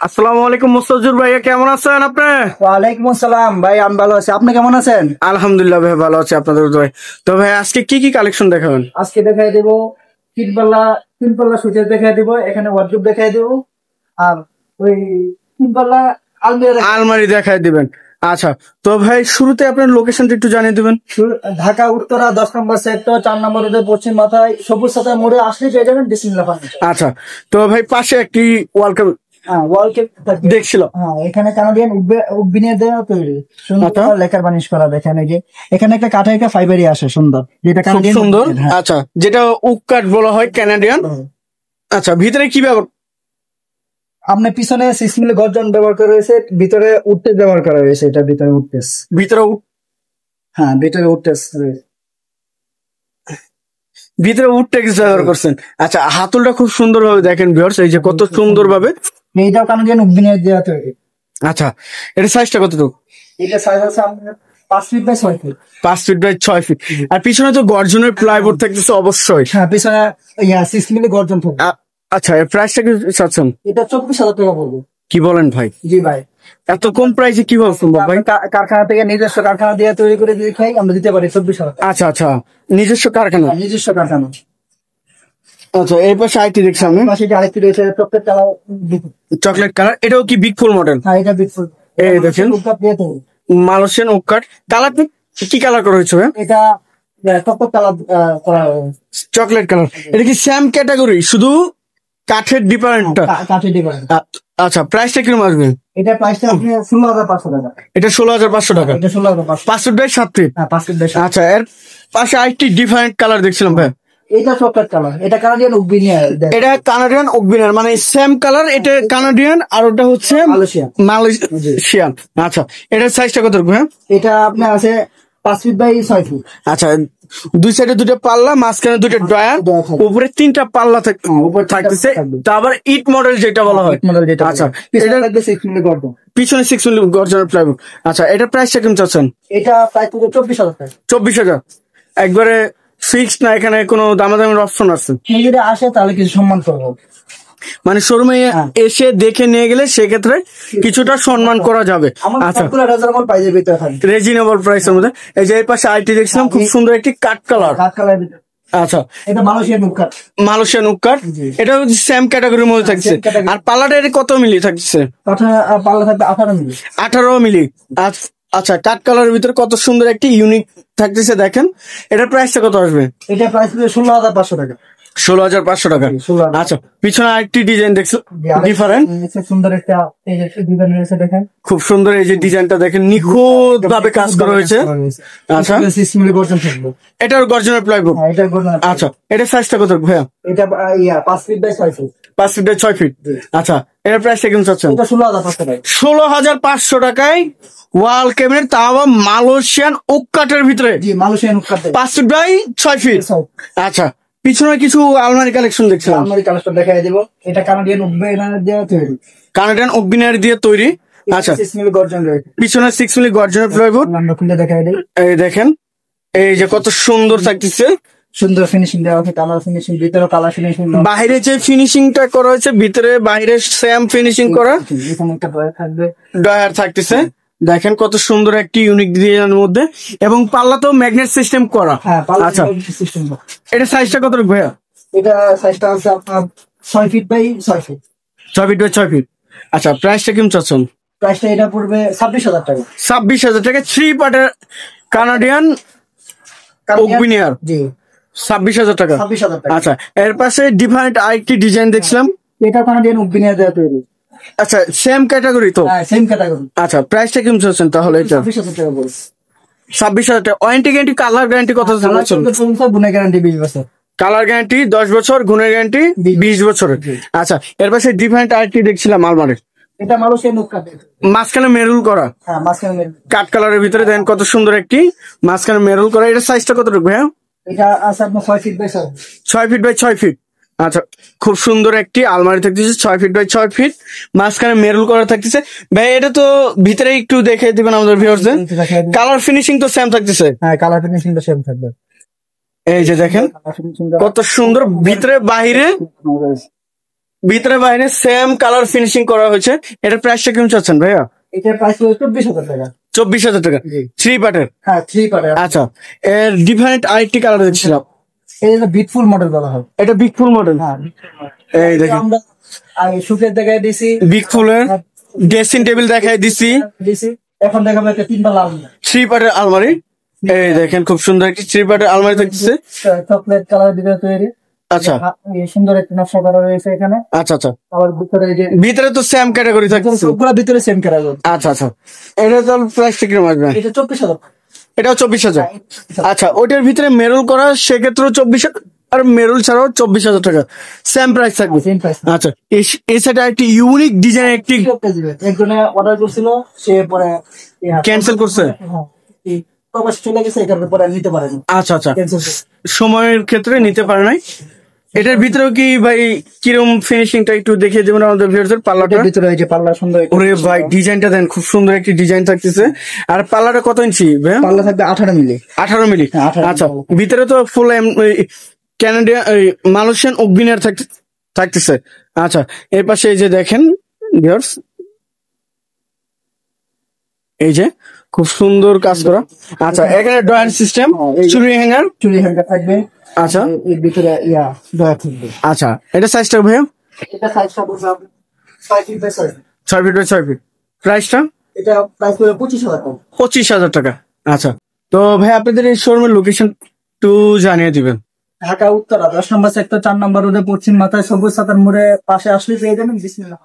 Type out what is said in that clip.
আসসালামু আলাইকুম মুস্তাফিজুর ভাইয়া, কেমন আছেন আপনি? ওয়ালাইকুম আসসালাম ভাই, আমি ভালো আছি। আপনি কেমন আছেন? আলহামদুলিল্লাহ ভাই, ভালো আছি আপনাদের দোয়ায়। তো ভাই আজকে কি কি কালেকশন দেখাবেন? আজকে দেখাই দেব তিন পাল্লা সুইচের দেখাই দেব, এখানে ওয়ার্ডরোব দেখাই দেব, আর ওই তিন পাল্লা আলমারি দেখাই দিবেন। আচ্ছা, তো ভাই শুরুতে আপনার লোকেশনটা একটু জানিয়ে দিবেন। ঢাকা উত্তরা 10 নম্বর সেক্টর, 4 নম্বর রোডের পশ্চিম মাথায় সবুজ সাথা মোড়ে আসলে পেয়ে যাবেন বিসমিল্লাহ ফার্নিচার। আচ্ছা, তো ভাই পাশে একটি ওয়ালকাম দেখছিল। এখানে কানাডিয়ান উডবিনের দেওয়া তৈরি, সুন্দর লেকার বানিশ করা। দেখেন এই যে এখানে একটা কাঠের একটা ফাইবারই আসে সুন্দর, যেটা খুব কানাডিয়ান সুন্দর। উডবিনের, হ্যাঁ। আচ্ছা, যেটা উক কাঠ বলা হয় কানাডিয়ান। আচ্ছা, ভিতরে কি ব্যবহার? আপনার পিছনে 6 মিলি গর্জন ব্যবহার করা হয়েছে, ভিতরে উডটেস ব্যবহার করা হয়েছে। এটা ভিতরে উডটেস, ভিতরে হ্যাঁ ভিতরে উডটেস রয়েছে। ভিতরে উড টেক্স ব্যবহার করছেন। আচ্ছা, হাতলটা খুব সুন্দর ভাবে দেখেন ভিউয়ার্স, এই যে কত সুন্দর ভাবে। এইটাও কানাডিয়ান উডবিনের দেওয়া তৈরি। আচ্ছা, এটা সাইজটা কতটুকু? এটা সাইজ আছে আপনার 5 feet by 6 feet. 5 feet by 6 feet. আর পিছনে তো গর্জনের প্লাইবোর্ড থাকতেছে অবশ্যই। হ্যাঁ পিছনে 6 মিলি গর্জন থাকবে। আচ্ছা, এর প্রাইসটা কি চাচ্ছেন? এটা 24,000 টাকা পড়বে। কি বলেন ভাই? জি ভাই, এত কম প্রাইসে কিভাবে সম্ভব ভাই? কারখানা থেকে নিজস্ব কারখানা দিয়ে তৈরি করে দিয়ে খাই, আমরা দিতে পারি 24,000 টাকা। আচ্ছা আচ্ছা, নিজস্ব কারখানা। নিজস্ব কারখানা। আচ্ছা, এই পাশে আইটি দেখছি আমি, পাশে আরেকটি রয়েছে চকলেট কালার। Chocolate colour. এটাও কি বিগ ফুল মডেল? হ্যাঁ এটা বিটফুল। এই দেখেন মালয়েশিয়ান ওক কাঠ। কালার কি কালার করা হয়েছে ভাই? এটা চকলেট কালার করা হয়েছে। Chocolate colour. এটা কি সেম ক্যাটাগরি, শুধু কাঠের ডিফারেন্টটা? কাঠের ডিফারেন্ট। আচ্ছা, প্রাইসটা কিরকম আসবে? এটা প্রাইসটা আপনি 16,500 টাকা। এটা 16,500 টাকা। এটা 16,500। 5 ফিট বাই 7 ফিট। হ্যাঁ 5 ফিট বাই 7। আচ্ছা, এর পাশে আরেকটি ডিফারেন্ট কালার দেখছিলাম ভাই। এটা চকলেট কালার, এটা কানাডিয়ান উডবিনিয়ার। এটা কানাডিয়ান উডবিনার, মানে সেম কালার। এটা কানাডিয়ান আর ওটা হচ্ছে মালয়েশিয়ান। আচ্ছা, এটার সাইজটা কত হ্যাঁ? এটা আপনার আছে 5 ফিট বাই 6 ফিট। আচ্ছা, দুই সাইডে দুটো পাল্লা, মাঝখানে দুটো ড্রয়ার, উপরে 3টা পাল্লা থাকতেছে। তারপর ইট মডেল যেটা বলা হয়। আচ্ছা, এটা লাগবে 6 মিলি গর্জন, পিছনে 6 মিলি গর্জনের প্লাইউড। আচ্ছা, এটা প্রাইসটা কেমন চাচ্ছেন? এটা প্রাইস 24,000 টাকা। 24,000 একবারে ফিক্সড না? এখানে কোনো দামাদামির অপশন আছে? যদি আসে তাহলে কিছু সম্মান করবো, মানে শোরুমে এসে দেখে নিয়ে গেলে সেক্ষেত্রে কিছুটা সম্মান করা যাবে। আচ্ছা, রিজনেবল প্রাইসের মধ্যে। এই যে এই পাশে আইটি দেখছিলাম, খুব সুন্দর একটি কাঠ কালার। আচ্ছা, এটা মালয়েশিয়ান উড কাঠ। মালয়েশিয়ান উড কাঠ। এটা সেম ক্যাটাগরির মধ্যে থাকছে। আর পাল্লাটা কত মিলি থাকছে? পাল্লা থাকবে 18 মিলি। 18 মিলি। আচ্ছা, কাঠ কালারের ভিতরে কত সুন্দর একটি ইউনিক থাকতেছে দেখেন। এটার প্রাইসটা কত আসবে? এটা প্রাইস 16,500 টাকা। 16,500 টাকা। আচ্ছা, পিছনে আরেকটি ডিজাইন দেখছো, ডিফারেন্ট সুন্দর একটা ডিজাইন রয়েছে দেখেন। খুব সুন্দর। এই যে ডিজাইনটা দেখেন, নিখুঁত ভাবে কাজ করা হয়েছে। আচ্ছা, 6 মিলি গর্জন থাকবে। এটার গর্জনের প্লাইবোর্ড। আচ্ছা, এটা সাইজটা কত ভাইয়া? এটা 5 feet by 6 feet. 5 feet by 6 feet. আচ্ছা, এটার প্রাইসটা কেমন চাচ্ছেন? এটা 16,500 টাকা। 16,500 টাকায় ওয়াল ক্যাবিনেট, তাও আবার মালয়েশিয়ান ওক কাঠের ভিতরে। জি, মালয়েশিয়ান ওক কাঠ। 5 ফিট বাই 6 ফিট। আচ্ছা, পিছনে কিছু আলমারি কালেকশন দেখছিলাম। আলমারি কালেকশন দেখাই দেব। এটা কানাডিয়ান উডবিনার দিয়ে তৈরি। কানাডিয়ান উডবিনার দিয়ে তৈরি। আচ্ছা, 6 মিলি গর্জন রয়েছে। পিছনে 6 মিলি গর্জনের প্লাইবোর্ড। আমরা খুলে দেখাই দেই। এই দেখেন, এই যে কত সুন্দর থাকতেছে। সুন্দর ফিনিশিং দেওয়া আছে, কালার ফিনিশিং, ভিতরে কালার ফিনিশিং। বাইরে যে ফিনিশিংটা করা হয়েছে, ভিতরে বাইরে সেম ফিনিশিং করা। এখানে একটা ড্রয়ার থাকবে, ড্রয়ার থাকতেছে। দেখেন কত সুন্দর একটি ইউনিক ডিজাইনের মধ্যে, এবং পাল্লা তো ম্যাগনেট সিস্টেম করা। আচ্ছা, এটা সাইজটা কত ভাইয়া? এটা সাইজটা আছে আপনার 6 feet by 6 feet. 6 feet by 6 feet. আচ্ছা, প্রাইসটা কেমন চাচ্ছেন? প্রাইসটা এটা পড়বে 26,000 টাকা। 26,000 টাকা। 3 পার্টের কানাডিয়ান উডবিনার। জি, 26,000 টাকা। 26,000 টাকা। আচ্ছা, এর পাশে ডিফারেন্ট আরেকটি ডিজাইন দেখছিলাম। এটা কানাডিয়ান উডবিনার দেওয়া তৈরি। আচ্ছা, সেম ক্যাটাগরি তো? হ্যাঁ সেম ক্যাটাগরি। আচ্ছা, প্রাইসটা কেমন চাচ্ছেন তাহলে? এটা 26,000 টাকা পড়বে। 26,000 টাকা। ওয়ারেন্টি গ্যারান্টি, কালার গ্যারান্টি কত চাচ্ছেন? গুণের গ্যারান্টি 20 বছর। কালার গ্যারান্টি 10 বছর, গুণের গ্যারান্টি 20 বছরের। আচ্ছা, এর পাশে ডিফারেন্ট আরেকটি দেখছিলাম আলমারি। এটা মালয়েশিয়ান উড কাঠ, মাঝখানে মেরুল করা। হ্যাঁ মাঝখানে মেরুল কাঠ কালারের ভিতরে দেখেন কত সুন্দর একটি মাঝখানে মেরুল করা। এটা সাইজটা কত রাখবে? হ্যাঁ, এটা আছে আপনার 6 feet by 6 feet. 6 feet by 6 feet. আচ্ছা, খুব সুন্দর একটি আলমারি থাকতেছে, 6 ফিট বাই 6 ফিট, মাঝখানে মেরুল করা থাকতেছে। ভাই এটা তো ভিতরে একটু দেখে দিবেন আমাদের ভিউয়ারদের? কালার ফিনিশিং তো সেম থাকতেছে? হ্যাঁ কালার ফিনিশিং তো সেম থাকবে। এই যে দেখেন কত সুন্দর ভিতরে বাহিরে ভিতরে বাইরে সেম কালার ফিনিশিং করা হয়েছে। এটার প্রাইসটা কেমন চাচ্ছেন ভাইয়া? এটার প্রাইস হলো 24,000 টাকা। 24,000 টাকা জি। 3 পার্টের। হ্যাঁ 3 পার্টের। আচ্ছা, এর ডিফারেন্ট আরেকটি কালার দেখছিলাম, এটা বিটফুল মডেল বলা হয়। এটা বিগ ফুল মডেল। হ্যাঁ এই দেখেন আমরা আগে সুকের দেখাই দিছি, বিগ ফুলের ড্রেসিং টেবিল দেখাই দিছি, এখন দেখাবো একটা 3 পাল্লা আলমারি। 3 পার্টের আলমারি। এই দেখেন খুব সুন্দর একটি 3 পার্টের আলমারি থাকতেছে। চকলেট কালার ভিতরে তৈরি। আচ্ছা এই সুন্দর একটা নকশা করা রয়েছে এখানে। আচ্ছা আচ্ছা, আবার ভিতরে এই যে ভিতরে তো সেম ক্যাটাগরি থাকতেছে। সবগুলা ভিতরে সেম কালার। আচ্ছা আচ্ছা, এটা তো প্রাইসটা কিরকম আসবে? এটা 24,000। এটাও 24,000। আচ্ছা, ওইটার ভিতরে মেরুল করা সেক্ষেত্রে 24,000, আর মেরুল ছাড়াও 24,000 টাকা সেম প্রাইস থাকবে। Same price. আচ্ছা, এই সাইডে একটি ইউনিক ডিজাইন একটি একজনে অর্ডার করছিল, সে পরে ক্যান্সেল করছে। হ্যাঁ, এই প্রবাস চলে গেছে, এই কারণে পরে আর নিতে পারেনি, আচ্ছা আচ্ছা, ক্যান্সেল করছে। সময়ের ক্ষেত্রে নিতে পারে নাই। এটার ভিতরেও কি ভাই কিরকম ফিনিশিংটা একটু দেখিয়ে দেবেন আমাদের ভিউয়ারদের? পাল্লাটা এটার ভিতরে এই যে পাল্লা সুন্দর একটা ওরে ভাই ডিজাইনটা দেন, খুব সুন্দর একটি ডিজাইন থাকতেছে। আর পাল্লাটা কত ইঞ্চি ভাই? পাল্লা থাকবে 18 মিলি। 18 মিলি। হ্যাঁ, 18 আচ্ছা, মিলি। ভিতরে তো ফুল ক্যানাডিয়ান মালয়েশিয়ান অগ্নিয়ার থাকতেছে। আচ্ছা, এর পাশে এই যে দেখেন ভিউয়ার্স, এই যে খুব সুন্দর কাজ করা। আচ্ছা, এখানে ড্রয়ার সিস্টেম, চুরি হ্যাঙ্গার। চুরি হ্যাঙ্গার থাকবে। আচ্ছা এর ভিতরে ডয়ার থাকবে। আচ্ছা, এটা সাইজটা ভাইয়া? এটা সাইজটা বলতে হবে 6 feet by 6 feet. 6 feet by 6 feet. প্রাইসটা? এটা প্রাইস হলো 25,000 টাকা। 25,000 টাকা। আচ্ছা, তো ভাই আপনাদের এই শোরুমের লোকেশন একটু জানিয়ে দিবেন। ঢাকা উত্তরা 10 নম্বর সেক্টর 4 নম্বর রোডে পশ্চিম মাথায় সবুজ সাতার মোড়ে পাশে আসলে পেয়ে যাবেন। বিসমিল্লাহ।